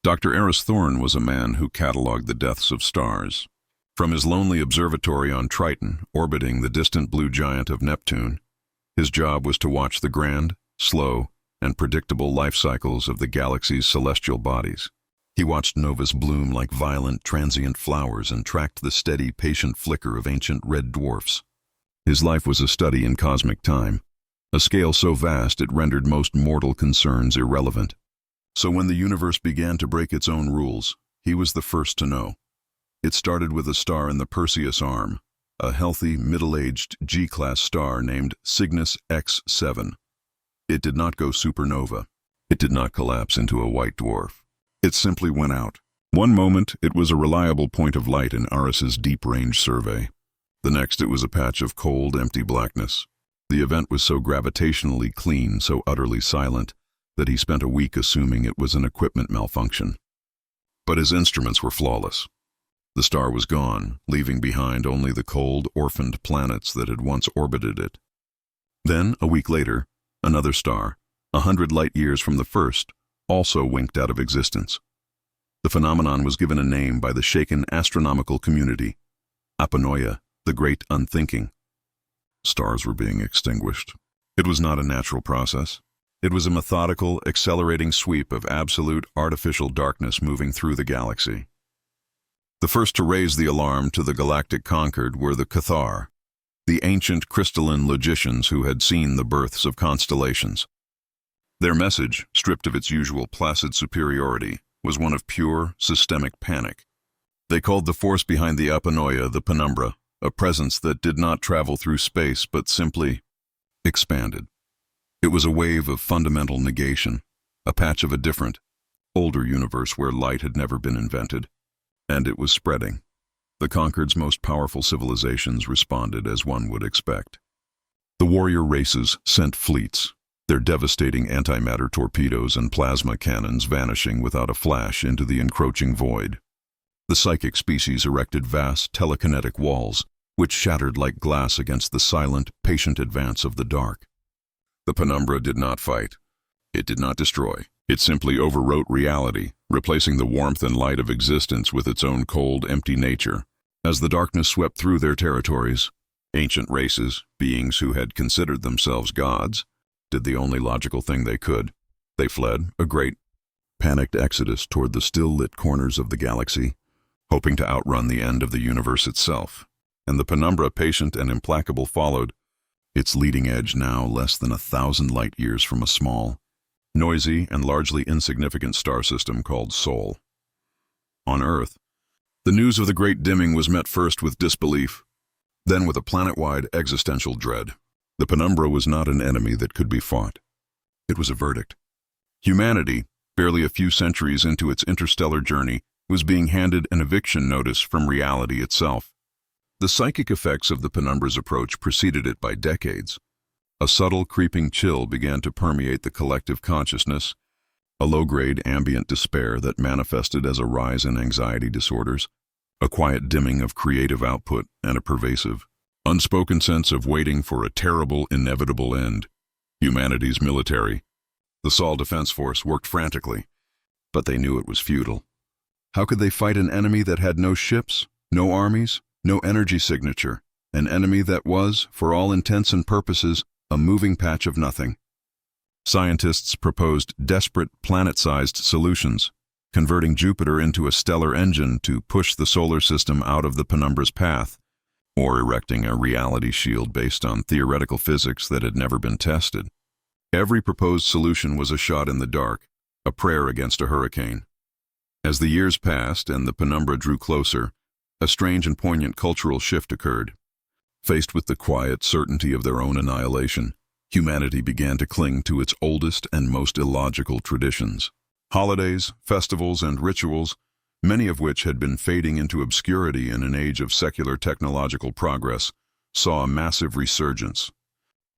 Dr. Eris Thorne was a man who catalogued the deaths of stars. From his lonely observatory on Triton, orbiting the distant blue giant of Neptune, his job was to watch the grand, slow, and predictable life cycles of the galaxy's celestial bodies. He watched novas bloom like violent, transient flowers and tracked the steady, patient flicker of ancient red dwarfs. His life was a study in cosmic time, a scale so vast it rendered most mortal concerns irrelevant. So when the universe began to break its own rules, he was the first to know. It started with a star in the Perseus arm, a healthy, middle-aged G-class star named Cygnus X7. It did not go supernova. It did not collapse into a white dwarf. It simply went out. One moment, it was a reliable point of light in Aris's deep-range survey. The next, it was a patch of cold, empty blackness. The event was so gravitationally clean, so utterly silent, that he spent a week assuming it was an equipment malfunction. But his instruments were flawless. The star was gone, leaving behind only the cold, orphaned planets that had once orbited it. Then, a week later, another star, 100 light-years from the first, also winked out of existence. The phenomenon was given a name by the shaken astronomical community, apanoia, the great unthinking. Stars were being extinguished. It was not a natural process. It was a methodical, accelerating sweep of absolute artificial darkness moving through the galaxy. The first to raise the alarm to the galactic concord were the Cathar, the ancient crystalline logicians who had seen the births of constellations. Their message, stripped of its usual placid superiority, was one of pure, systemic panic. They called the force behind the apanoia the Penumbra, a presence that did not travel through space but simply expanded. It was a wave of fundamental negation, a patch of a different, older universe where light had never been invented. And it was spreading. The Concord's most powerful civilizations responded as one would expect. The warrior races sent fleets, their devastating antimatter torpedoes and plasma cannons vanishing without a flash into the encroaching void. The psychic species erected vast telekinetic walls, which shattered like glass against the silent, patient advance of the dark. The Penumbra did not fight. It did not destroy. It simply overwrote reality, replacing the warmth and light of existence with its own cold, empty nature. As the darkness swept through their territories, ancient races, beings who had considered themselves gods, did the only logical thing they could. They fled, a great, panicked exodus toward the still-lit corners of the galaxy, hoping to outrun the end of the universe itself. And the Penumbra, patient and implacable, followed, its leading edge now less than 1,000 light-years from a small, noisy, and largely insignificant star system called Sol. On Earth, the news of the Great Dimming was met first with disbelief, then with a planet-wide existential dread. The Penumbra was not an enemy that could be fought. It was a verdict. Humanity, barely a few centuries into its interstellar journey, was being handed an eviction notice from reality itself. The psychic effects of the Penumbra's approach preceded it by decades. A subtle, creeping chill began to permeate the collective consciousness, a low-grade ambient despair that manifested as a rise in anxiety disorders, a quiet dimming of creative output, and a pervasive, unspoken sense of waiting for a terrible, inevitable end. Humanity's military, the Sol Defense Force, worked frantically, but they knew it was futile. How could they fight an enemy that had no ships, no armies, no energy signature, an enemy that was, for all intents and purposes, a moving patch of nothing? Scientists proposed desperate, planet-sized solutions, converting Jupiter into a stellar engine to push the solar system out of the Penumbra's path, or erecting a reality shield based on theoretical physics that had never been tested. Every proposed solution was a shot in the dark, a prayer against a hurricane. As the years passed and the Penumbra drew closer, a strange and poignant cultural shift occurred. Faced with the quiet certainty of their own annihilation, humanity began to cling to its oldest and most illogical traditions. Holidays, festivals, and rituals, many of which had been fading into obscurity in an age of secular technological progress, saw a massive resurgence.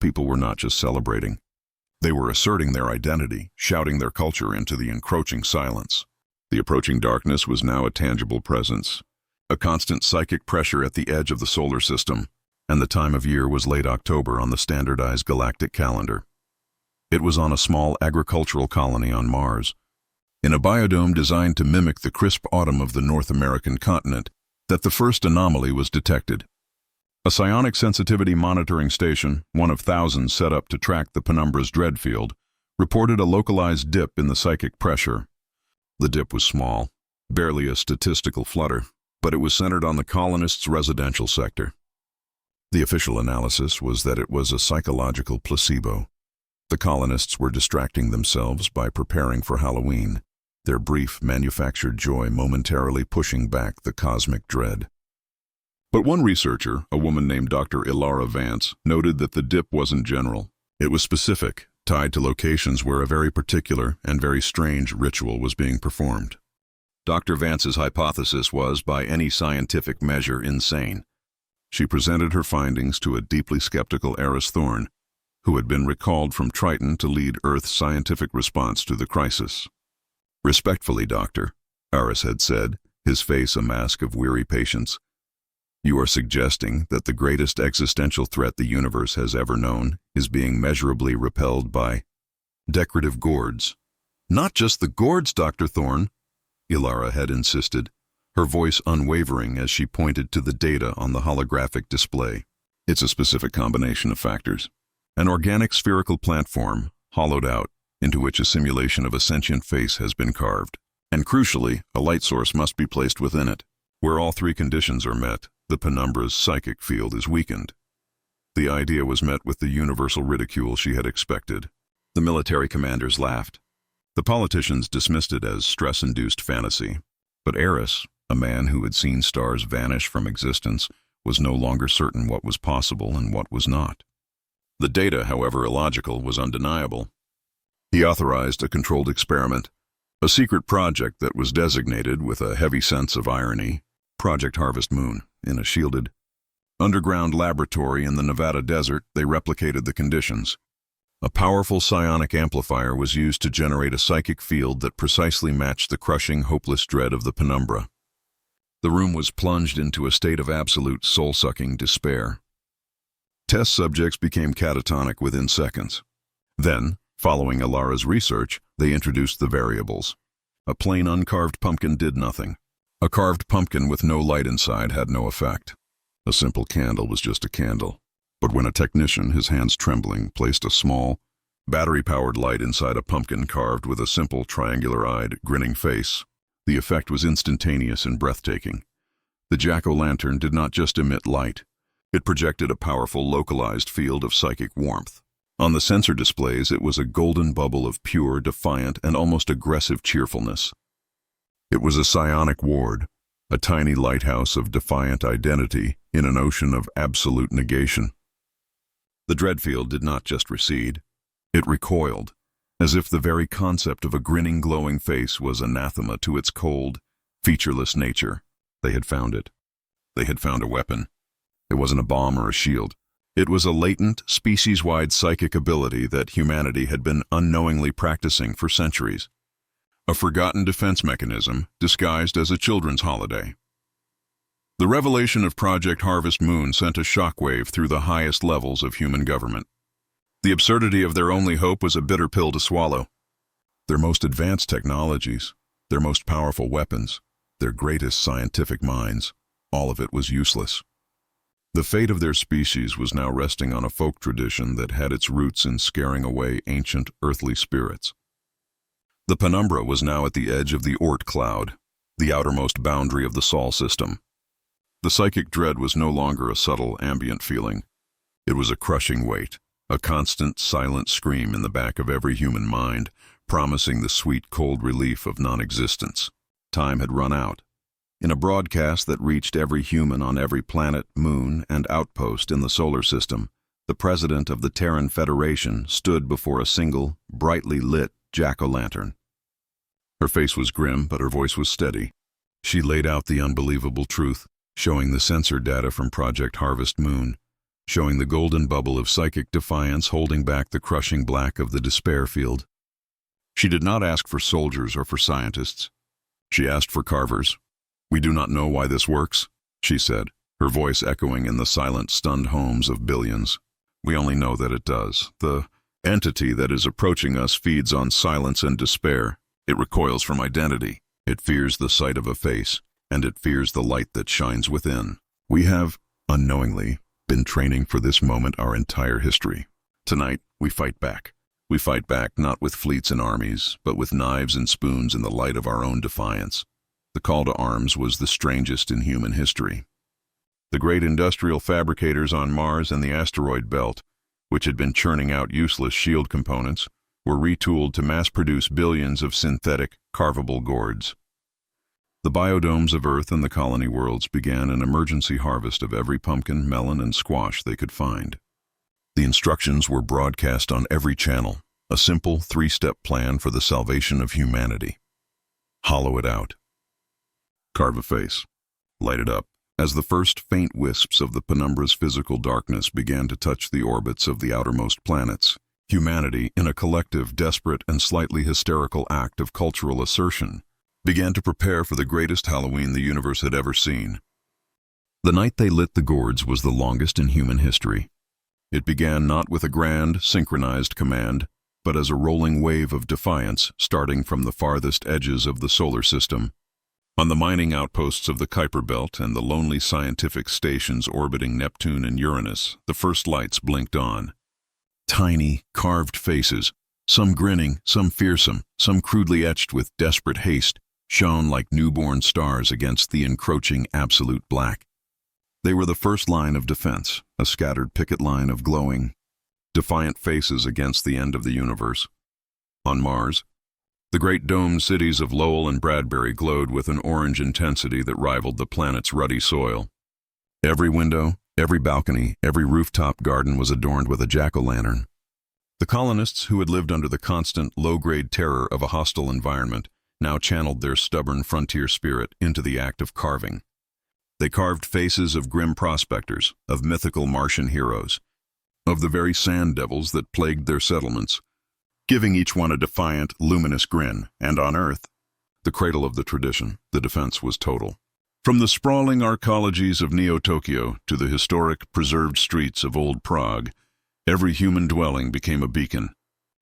People were not just celebrating. They were asserting their identity, shouting their culture into the encroaching silence. The approaching darkness was now a tangible presence, a constant psychic pressure at the edge of the solar system, and the time of year was late October on the standardized galactic calendar. It was on a small agricultural colony on Mars. in a biodome designed to mimic the crisp autumn of the North American continent, that the first anomaly was detected. A psionic sensitivity monitoring station, one of thousands set up to track the Penumbra's dread field, reported a localized dip in the psychic pressure. The dip was small, barely a statistical flutter, but it was centered on the colonists' residential sector. The official analysis was that it was a psychological placebo. The colonists were distracting themselves by preparing for Halloween, their brief manufactured joy momentarily pushing back the cosmic dread. But one researcher, a woman named Dr. Ilara Vance, noted that the dip wasn't general. It was specific, tied to locations where a very particular and very strange ritual was being performed. Dr. Vance's hypothesis was, by any scientific measure, insane. She presented her findings to a deeply skeptical Eris Thorne, who had been recalled from Triton to lead Earth's scientific response to the crisis. "Respectfully, Doctor," Eris had said, his face a mask of weary patience, "you are suggesting that the greatest existential threat the universe has ever known is being measurably repelled by decorative gourds." "Not just the gourds, Dr. Thorne," Ilara had insisted, her voice unwavering as she pointed to the data on the holographic display. "It's a specific combination of factors. An organic spherical plant form, hollowed out, into which a simulation of a sentient face has been carved. And crucially, a light source must be placed within it. Where all three conditions are met, the Penumbra's psychic field is weakened." The idea was met with the universal ridicule she had expected. The military commanders laughed. The politicians dismissed it as stress-induced fantasy. But Eris, a man who had seen stars vanish from existence, was no longer certain what was possible and what was not. The data, however illogical, was undeniable. He authorized a controlled experiment, a secret project that was designated, with a heavy sense of irony, Project Harvest Moon. In a shielded, underground laboratory in the Nevada desert, they replicated the conditions. A powerful psionic amplifier was used to generate a psychic field that precisely matched the crushing, hopeless dread of the Penumbra. The room was plunged into a state of absolute soul-sucking despair. Test subjects became catatonic within seconds. Then, following Ilara's research, they introduced the variables. A plain uncarved pumpkin did nothing. A carved pumpkin with no light inside had no effect. A simple candle was just a candle. But when a technician, his hands trembling, placed a small, battery-powered light inside a pumpkin carved with a simple triangular-eyed, grinning face, the effect was instantaneous and breathtaking. The jack-o'-lantern did not just emit light. It projected a powerful, localized field of psychic warmth. On the sensor displays, it was a golden bubble of pure, defiant, and almost aggressive cheerfulness. It was a psionic ward, a tiny lighthouse of defiant identity in an ocean of absolute negation. The dread field did not just recede. It recoiled, as if the very concept of a grinning, glowing face was anathema to its cold, featureless nature. They had found it. They had found a weapon. It wasn't a bomb or a shield. It was a latent, species-wide psychic ability that humanity had been unknowingly practicing for centuries. A forgotten defense mechanism disguised as a children's holiday. The revelation of Project Harvest Moon sent a shockwave through the highest levels of human government. The absurdity of their only hope was a bitter pill to swallow. Their most advanced technologies, their most powerful weapons, their greatest scientific minds, all of it was useless. The fate of their species was now resting on a folk tradition that had its roots in scaring away ancient earthly spirits. The Penumbra was now at the edge of the Oort cloud, the outermost boundary of the Sol system. The psychic dread was no longer a subtle, ambient feeling. It was a crushing weight, a constant, silent scream in the back of every human mind, promising the sweet, cold relief of non-existence. Time had run out. In a broadcast that reached every human on every planet, moon, and outpost in the solar system, the president of the Terran Federation stood before a single, brightly lit jack-o'-lantern. Her face was grim, but her voice was steady. She laid out the unbelievable truth, showing the sensor data from Project Harvest Moon, showing the golden bubble of psychic defiance holding back the crushing black of the despair field. She did not ask for soldiers or for scientists. She asked for carvers. "We do not know why this works," she said, her voice echoing in the silent, stunned homes of billions. "We only know that it does. The entity that is approaching us feeds on silence and despair. It recoils from identity. It fears the sight of a face, and it fears the light that shines within. We have, unknowingly, been training for this moment our entire history. Tonight, we fight back. We fight back not with fleets and armies, but with knives and spoons in the light of our own defiance. The call to arms was the strangest in human history. The great industrial fabricators on Mars and the asteroid belt, which had been churning out useless shield components, were retooled to mass-produce billions of synthetic, carvable gourds. The biodomes of Earth and the colony worlds began an emergency harvest of every pumpkin, melon, and squash they could find. The instructions were broadcast on every channel, a simple three-step plan for the salvation of humanity. Hollow it out. Carve a face. Light it up. As the first faint wisps of the Penumbra's physical darkness began to touch the orbits of the outermost planets, humanity, in a collective, desperate, and slightly hysterical act of cultural assertion, began to prepare for the greatest Halloween the universe had ever seen. The night they lit the gourds was the longest in human history. It began not with a grand, synchronized command, but as a rolling wave of defiance starting from the farthest edges of the solar system. On the mining outposts of the Kuiper Belt and the lonely scientific stations orbiting Neptune and Uranus, the first lights blinked on. Tiny, carved faces, some grinning, some fearsome, some crudely etched with desperate haste, shone like newborn stars against the encroaching absolute black. They were the first line of defense, a scattered picket line of glowing, defiant faces against the end of the universe. On Mars, the great domed cities of Lowell and Bradbury glowed with an orange intensity that rivaled the planet's ruddy soil. Every window, every balcony, every rooftop garden was adorned with a jack-o'-lantern. The colonists who had lived under the constant, low-grade terror of a hostile environment now channeled their stubborn frontier spirit into the act of carving. They carved faces of grim prospectors, of mythical Martian heroes, of the very sand devils that plagued their settlements, giving each one a defiant, luminous grin, and on Earth, the cradle of the tradition, the defense was total. From the sprawling arcologies of Neo-Tokyo to the historic, preserved streets of Old Prague, every human dwelling became a beacon.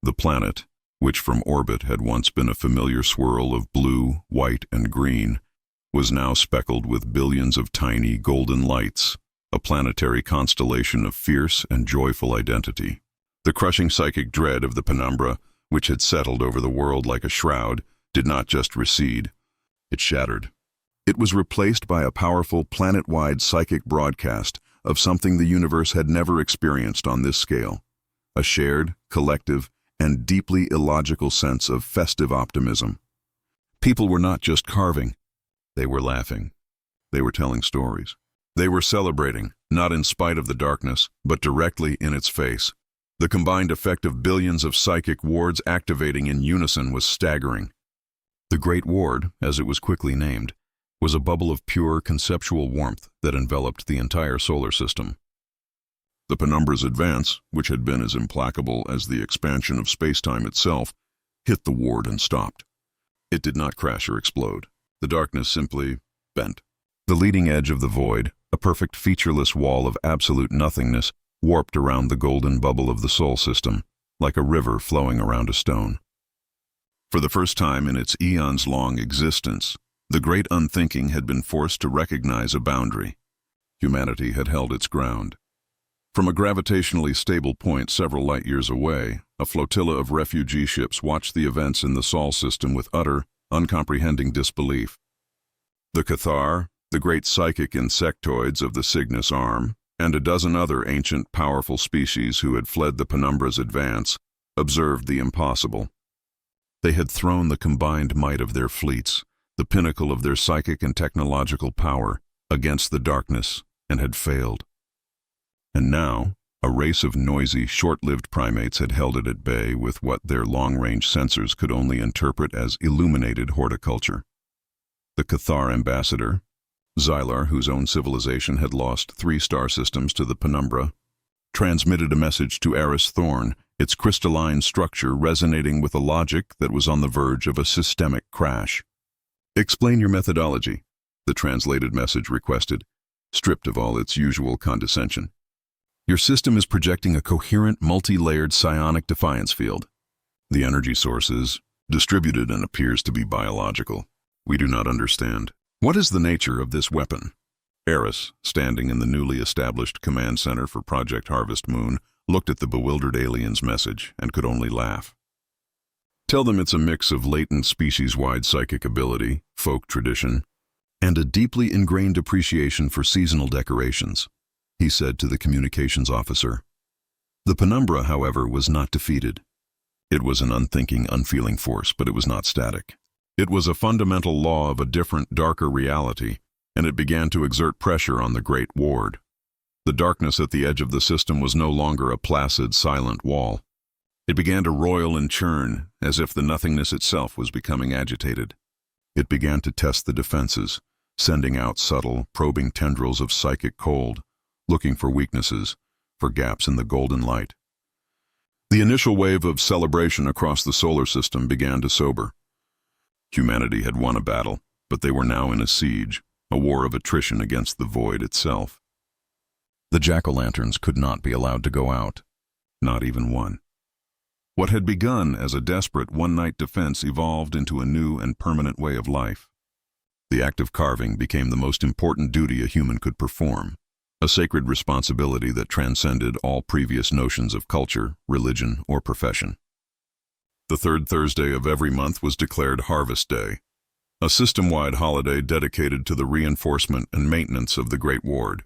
The planet, which from orbit had once been a familiar swirl of blue, white, and green, was now speckled with billions of tiny, golden lights, a planetary constellation of fierce and joyful identity. The crushing psychic dread of the Penumbra, which had settled over the world like a shroud, did not just recede. It shattered. It was replaced by a powerful planet-wide psychic broadcast of something the universe had never experienced on this scale, a shared, collective, and deeply illogical sense of festive optimism. People were not just carving. They were laughing. They were telling stories. They were celebrating, not in spite of the darkness, but directly in its face. The combined effect of billions of psychic wards activating in unison was staggering. The Great Ward, as it was quickly named, was a bubble of pure conceptual warmth that enveloped the entire solar system. The Penumbra's advance, which had been as implacable as the expansion of space-time itself, hit the ward and stopped. It did not crash or explode. The darkness simply bent. The leading edge of the void, a perfect featureless wall of absolute nothingness, warped around the golden bubble of the Sol system, like a river flowing around a stone. For the first time in its eons-long existence, the great unthinking had been forced to recognize a boundary. Humanity had held its ground. From a gravitationally stable point several light-years away, a flotilla of refugee ships watched the events in the Sol system with utter, uncomprehending disbelief. The Cathar, the great psychic insectoids of the Cygnus arm, and a dozen other ancient, powerful species who had fled the Penumbra's advance, observed the impossible. They had thrown the combined might of their fleets, the pinnacle of their psychic and technological power, against the darkness, and had failed. And now, a race of noisy, short-lived primates had held it at bay with what their long-range sensors could only interpret as illuminated horticulture. The Cathar ambassador, Xylar, whose own civilization had lost 3 star systems to the Penumbra, transmitted a message to Eris Thorn, its crystalline structure resonating with a logic that was on the verge of a systemic crash. "Explain your methodology," the translated message requested, stripped of all its usual condescension. "Your system is projecting a coherent, multi-layered psionic defiance field. The energy sources, distributed and appears to be biological. We do not understand. What is the nature of this weapon? Eris, standing in the newly established command center for Project Harvest Moon, looked at the bewildered alien's message and could only laugh. Tell them it's a mix of latent species-wide psychic ability, folk tradition, and a deeply ingrained appreciation for seasonal decorations, he said to the communications officer. The Penumbra, however, was not defeated. It was an unthinking, unfeeling force, but it was not static. It was a fundamental law of a different, darker reality, and it began to exert pressure on the Great Ward. The darkness at the edge of the system was no longer a placid, silent wall. It began to roil and churn, as if the nothingness itself was becoming agitated. It began to test the defenses, sending out subtle, probing tendrils of psychic cold, looking for weaknesses, for gaps in the golden light. The initial wave of celebration across the solar system began to sober. Humanity had won a battle, but they were now in a siege, a war of attrition against the void itself. The jack-o'-lanterns could not be allowed to go out, not even one. What had begun as a desperate one-night defense evolved into a new and permanent way of life. The act of carving became the most important duty a human could perform, a sacred responsibility that transcended all previous notions of culture, religion, or profession. The third Thursday of every month was declared Harvest Day, a system-wide holiday dedicated to the reinforcement and maintenance of the Great Ward.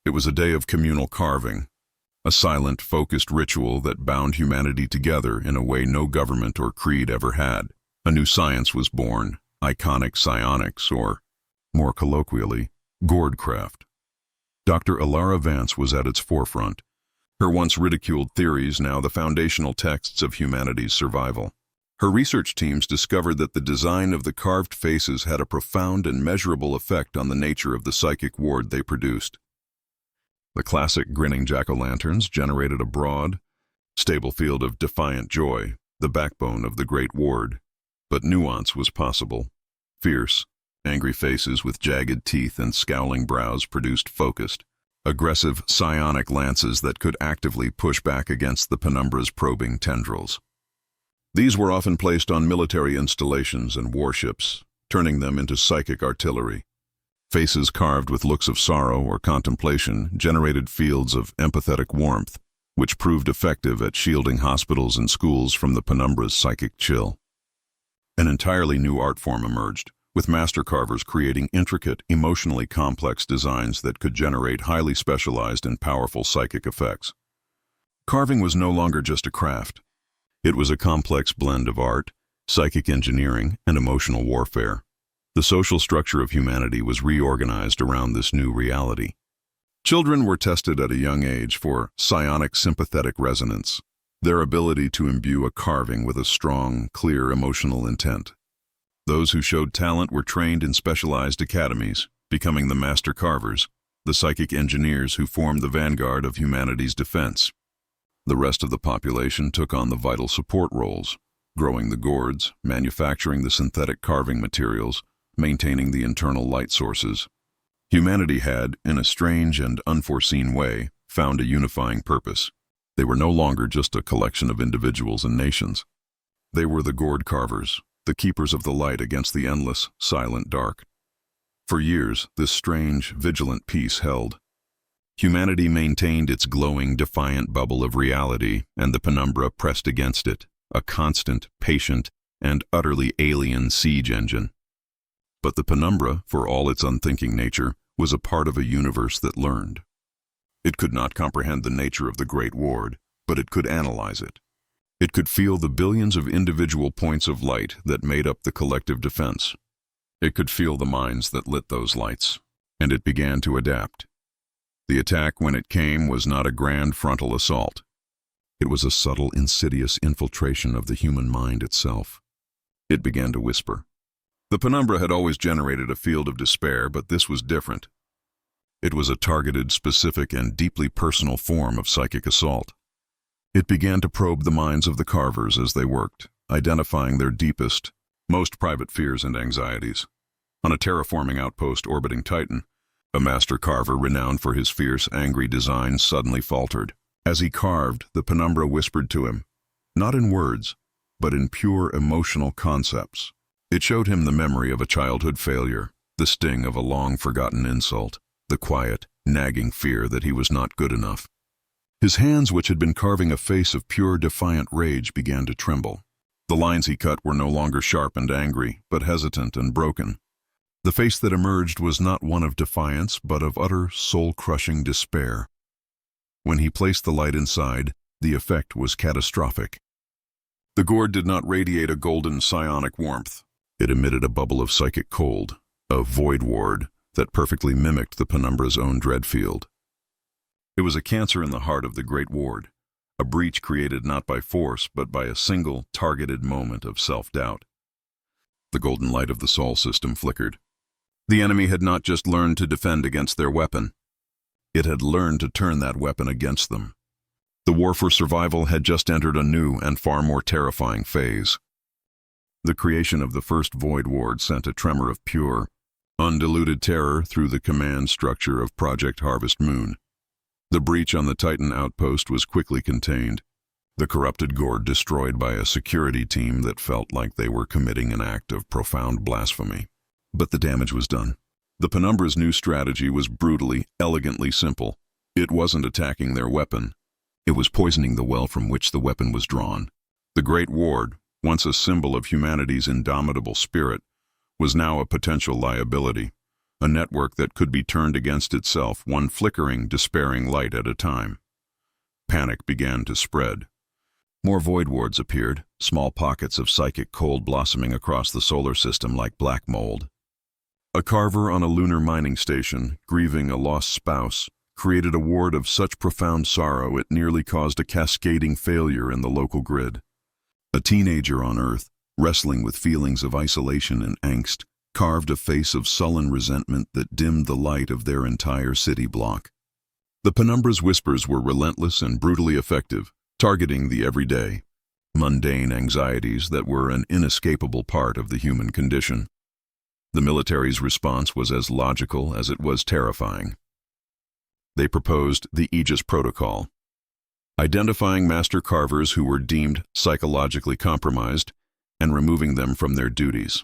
It was a day of communal carving, a silent, focused ritual that bound humanity together in a way no government or creed ever had. A new science was born, iconic psionics, or, more colloquially, Gourd-Craft. Dr. Alara Vance was at its forefront, her once ridiculed theories now the foundational texts of humanity's survival. Her research teams discovered that the design of the carved faces had a profound and measurable effect on the nature of the psychic ward they produced. The classic grinning jack-o'-lanterns generated a broad, stable field of defiant joy, the backbone of the Great Ward. But nuance was possible. Fierce, angry faces with jagged teeth and scowling brows produced focused, aggressive psionic lances that could actively push back against the Penumbra's probing tendrils. These were often placed on military installations and warships, turning them into psychic artillery. Faces carved with looks of sorrow or contemplation generated fields of empathetic warmth, which proved effective at shielding hospitals and schools from the Penumbra's psychic chill. An entirely new art form emerged, with master carvers creating intricate, emotionally complex designs that could generate highly specialized and powerful psychic effects. Carving was no longer just a craft. It was a complex blend of art, psychic engineering, and emotional warfare. The social structure of humanity was reorganized around this new reality. Children were tested at a young age for psionic sympathetic resonance, their ability to imbue a carving with a strong, clear emotional intent. Those who showed talent were trained in specialized academies, becoming the master carvers, the psychic engineers who formed the vanguard of humanity's defense. The rest of the population took on the vital support roles, growing the gourds, manufacturing the synthetic carving materials, maintaining the internal light sources. Humanity had, in a strange and unforeseen way, found a unifying purpose. They were no longer just a collection of individuals and nations. They were the Gourd-Carvers, the keepers of the light against the endless, silent dark. For years, this strange, vigilant peace held. Humanity maintained its glowing, defiant bubble of reality, and the Penumbra pressed against it, a constant, patient, and utterly alien siege engine. But the Penumbra, for all its unthinking nature, was a part of a universe that learned. It could not comprehend the nature of the Great Ward, but it could analyze it. It could feel the billions of individual points of light that made up the collective defense. It could feel the minds that lit those lights, and it began to adapt. The attack, when it came, was not a grand frontal assault. It was a subtle, insidious infiltration of the human mind itself. It began to whisper. The Penumbra had always generated a field of despair, but this was different. It was a targeted, specific, and deeply personal form of psychic assault. It began to probe the minds of the carvers as they worked, identifying their deepest, most private fears and anxieties. On a terraforming outpost orbiting Titan, a master carver renowned for his fierce, angry design suddenly faltered. As he carved, the Penumbra whispered to him, not in words, but in pure emotional concepts. It showed him the memory of a childhood failure, the sting of a long-forgotten insult, the quiet, nagging fear that he was not good enough. His hands, which had been carving a face of pure, defiant rage, began to tremble. The lines he cut were no longer sharp and angry, but hesitant and broken. The face that emerged was not one of defiance, but of utter, soul-crushing despair. When he placed the light inside, the effect was catastrophic. The gourd did not radiate a golden psionic warmth. It emitted a bubble of psychic cold, a void ward that perfectly mimicked the Penumbra's own dread field. It was a cancer in the heart of the great ward, a breach created not by force but by a single, targeted moment of self-doubt. The golden light of the Sol system flickered. The enemy had not just learned to defend against their weapon. It had learned to turn that weapon against them. The war for survival had just entered a new and far more terrifying phase. The creation of the first Void Ward sent a tremor of pure, undiluted terror through the command structure of Project Harvest Moon. The breach on the Titan outpost was quickly contained, the corrupted Gourd destroyed by a security team that felt like they were committing an act of profound blasphemy. But the damage was done. The Penumbra's new strategy was brutally, elegantly simple. It wasn't attacking their weapon. It was poisoning the well from which the weapon was drawn. The Great Ward, once a symbol of humanity's indomitable spirit, was now a potential liability, a network that could be turned against itself, one flickering, despairing light at a time. Panic began to spread. More void wards appeared, small pockets of psychic cold blossoming across the solar system like black mold. A carver on a lunar mining station, grieving a lost spouse, created a ward of such profound sorrow it nearly caused a cascading failure in the local grid. A teenager on Earth, wrestling with feelings of isolation and angst, carved a face of sullen resentment that dimmed the light of their entire city block. The Penumbra's whispers were relentless and brutally effective, targeting the everyday, mundane anxieties that were an inescapable part of the human condition. The military's response was as logical as it was terrifying. They proposed the Aegis Protocol, identifying master carvers who were deemed psychologically compromised and removing them from their duties.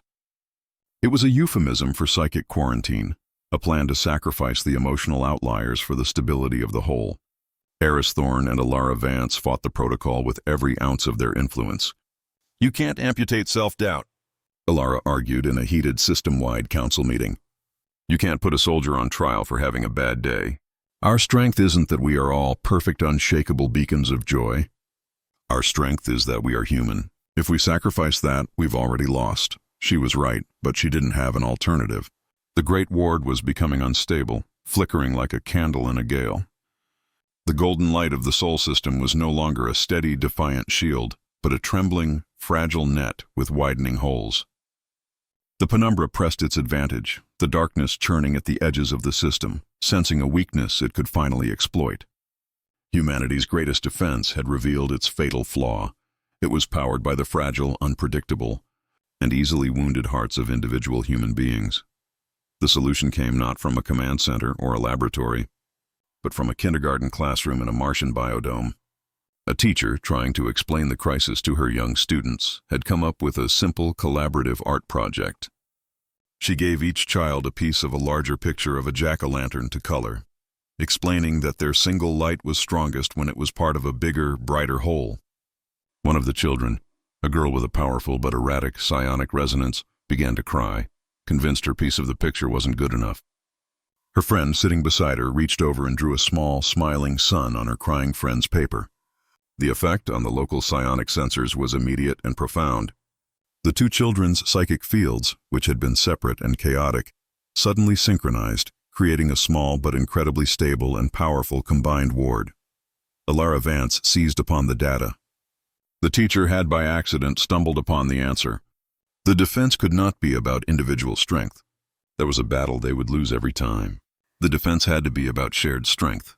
It was a euphemism for psychic quarantine, a plan to sacrifice the emotional outliers for the stability of the whole. Eris Thorne and Alara Vance fought the protocol with every ounce of their influence. "You can't amputate self-doubt," Alara argued in a heated system-wide council meeting. "You can't put a soldier on trial for having a bad day. Our strength isn't that we are all perfect, unshakable beacons of joy. Our strength is that we are human. If we sacrifice that, we've already lost." She was right, but she didn't have an alternative. The Great Ward was becoming unstable, flickering like a candle in a gale. The golden light of the Sol system was no longer a steady, defiant shield, but a trembling, fragile net with widening holes. The Penumbra pressed its advantage, the darkness churning at the edges of the system, sensing a weakness it could finally exploit. Humanity's greatest defense had revealed its fatal flaw. It was powered by the fragile, unpredictable, and easily wounded hearts of individual human beings. The solution came not from a command center or a laboratory, but from a kindergarten classroom in a Martian biodome. A teacher, trying to explain the crisis to her young students, had come up with a simple collaborative art project. She gave each child a piece of a larger picture of a jack-o'-lantern to color, explaining that their single light was strongest when it was part of a bigger, brighter whole. One of the children, a girl with a powerful but erratic psionic resonance, began to cry, convinced her piece of the picture wasn't good enough. Her friend, sitting beside her, reached over and drew a small, smiling sun on her crying friend's paper. The effect on the local psionic sensors was immediate and profound. The two children's psychic fields, which had been separate and chaotic, suddenly synchronized, creating a small but incredibly stable and powerful combined ward. Alara Vance seized upon the data. The teacher had by accident stumbled upon the answer. The defense could not be about individual strength. That was a battle they would lose every time. The defense had to be about shared strength.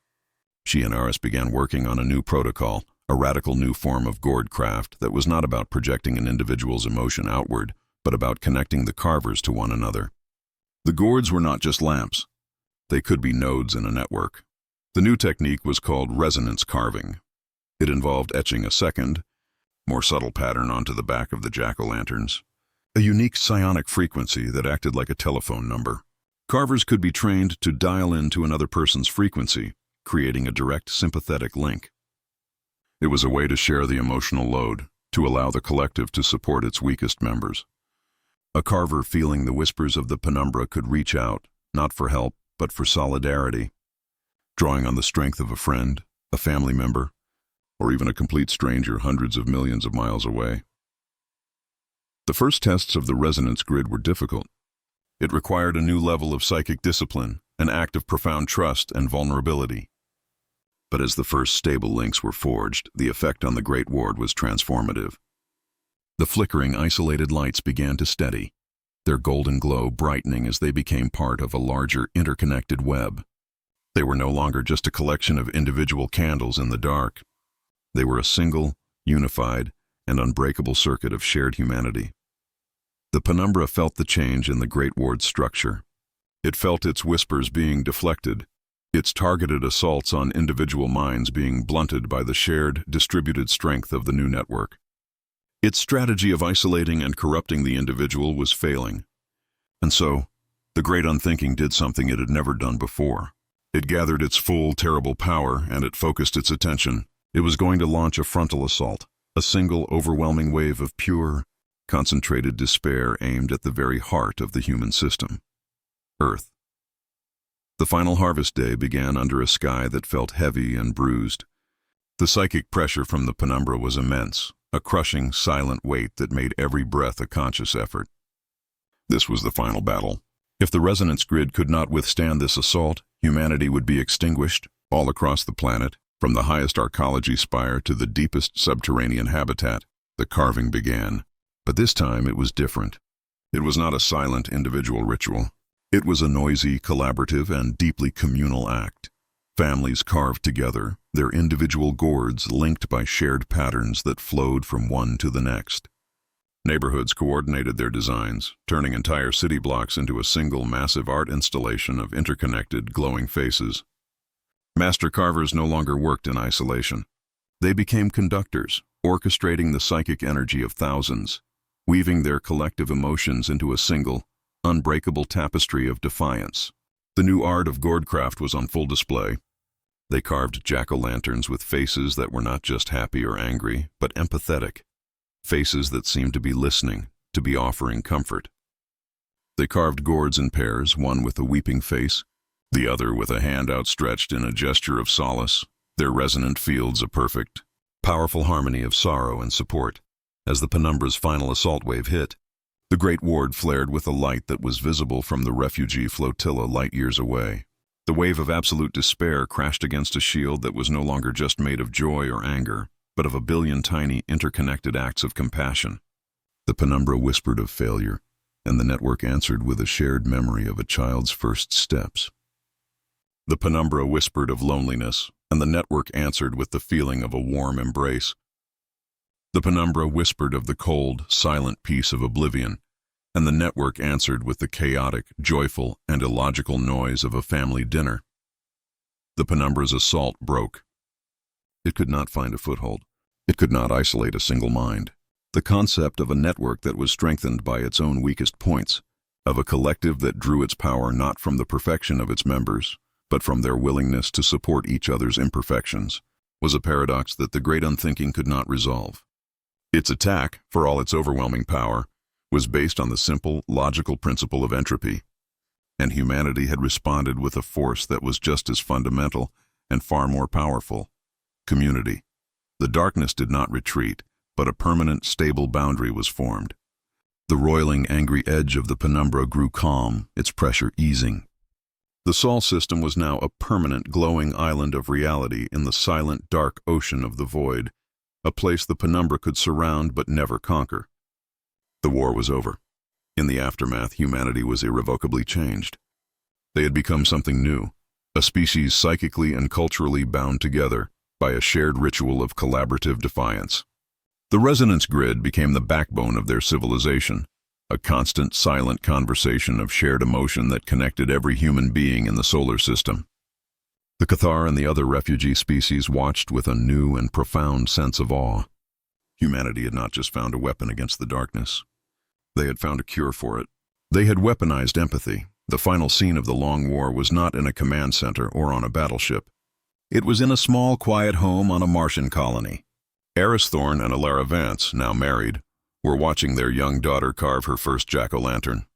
She and Aris began working on a new protocol, a radical new form of gourd craft that was not about projecting an individual's emotion outward, but about connecting the carvers to one another. The gourds were not just lamps. They could be nodes in a network. The new technique was called resonance carving. It involved etching a second, more subtle pattern onto the back of the jack-o'-lanterns. A unique psionic frequency that acted like a telephone number. Carvers could be trained to dial into another person's frequency, creating a direct sympathetic link. It was a way to share the emotional load, to allow the collective to support its weakest members. A carver feeling the whispers of the Penumbra could reach out, not for help, but for solidarity, drawing on the strength of a friend, a family member, or even a complete stranger hundreds of millions of miles away. The first tests of the resonance grid were difficult. It required a new level of psychic discipline, an act of profound trust and vulnerability. But as the first stable links were forged, the effect on the Great Ward was transformative. The flickering, isolated lights began to steady, their golden glow brightening as they became part of a larger, interconnected web. They were no longer just a collection of individual candles in the dark. They were a single, unified, and unbreakable circuit of shared humanity. The Penumbra felt the change in the Great Ward's structure. It felt its whispers being deflected, its targeted assaults on individual minds being blunted by the shared, distributed strength of the new network. Its strategy of isolating and corrupting the individual was failing. And so, the Great Unthinking did something it had never done before. It gathered its full, terrible power, and it focused its attention. It was going to launch a frontal assault, a single, overwhelming wave of pure, concentrated despair aimed at the very heart of the human system. Earth. The final harvest day began under a sky that felt heavy and bruised. The psychic pressure from the Penumbra was immense, a crushing, silent weight that made every breath a conscious effort. This was the final battle. If the resonance grid could not withstand this assault, humanity would be extinguished all across the planet, from the highest arcology spire to the deepest subterranean habitat. The carving began. But this time it was different. It was not a silent individual ritual. It was a noisy, collaborative, and deeply communal act. Families carved together, their individual gourds linked by shared patterns that flowed from one to the next. Neighborhoods coordinated their designs, turning entire city blocks into a single massive art installation of interconnected, glowing faces. Master carvers no longer worked in isolation. They became conductors, orchestrating the psychic energy of thousands, weaving their collective emotions into a single, unbreakable tapestry of defiance. The new art of Gourd-Craft was on full display. They carved jack-o'-lanterns with faces that were not just happy or angry, but empathetic. Faces that seemed to be listening, to be offering comfort. They carved gourds in pairs, one with a weeping face, the other with a hand outstretched in a gesture of solace, their resonant fields a perfect, powerful harmony of sorrow and support. As the Penumbra's final assault wave hit, the Great Ward flared with a light that was visible from the refugee flotilla light years away. The wave of absolute despair crashed against a shield that was no longer just made of joy or anger, but of a billion tiny, interconnected acts of compassion. The Penumbra whispered of failure, and the network answered with a shared memory of a child's first steps. The Penumbra whispered of loneliness, and the network answered with the feeling of a warm embrace. The Penumbra whispered of the cold, silent peace of oblivion, and the network answered with the chaotic, joyful, and illogical noise of a family dinner. The Penumbra's assault broke. It could not find a foothold. It could not isolate a single mind. The concept of a network that was strengthened by its own weakest points, of a collective that drew its power not from the perfection of its members, but from their willingness to support each other's imperfections, was a paradox that the Great Unthinking could not resolve. Its attack, for all its overwhelming power, was based on the simple, logical principle of entropy, and humanity had responded with a force that was just as fundamental and far more powerful: community. The darkness did not retreat, but a permanent, stable boundary was formed. The roiling, angry edge of the Penumbra grew calm, its pressure easing. The Sol system was now a permanent, glowing island of reality in the silent, dark ocean of the void, a place the Penumbra could surround but never conquer. The war was over. In the aftermath, humanity was irrevocably changed. They had become something new, a species psychically and culturally bound together by a shared ritual of collaborative defiance. The resonance grid became the backbone of their civilization, a constant, silent conversation of shared emotion that connected every human being in the solar system. The Cathar and the other refugee species watched with a new and profound sense of awe. Humanity had not just found a weapon against the darkness. They had found a cure for it. They had weaponized empathy. The final scene of the Long War was not in a command center or on a battleship. It was in a small, quiet home on a Martian colony. Eris Thorne and Alara Vance, now married, were watching their young daughter carve her first jack-o'-lantern.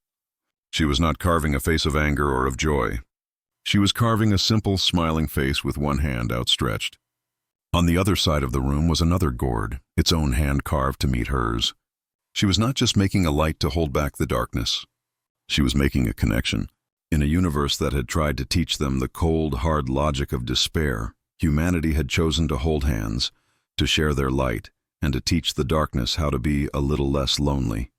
She was not carving a face of anger or of joy. She was carving a simple, smiling face with one hand outstretched. On the other side of the room was another gourd, its own hand carved to meet hers. She was not just making a light to hold back the darkness. She was making a connection. In a universe that had tried to teach them the cold, hard logic of despair, humanity had chosen to hold hands, to share their light, and to teach the darkness how to be a little less lonely.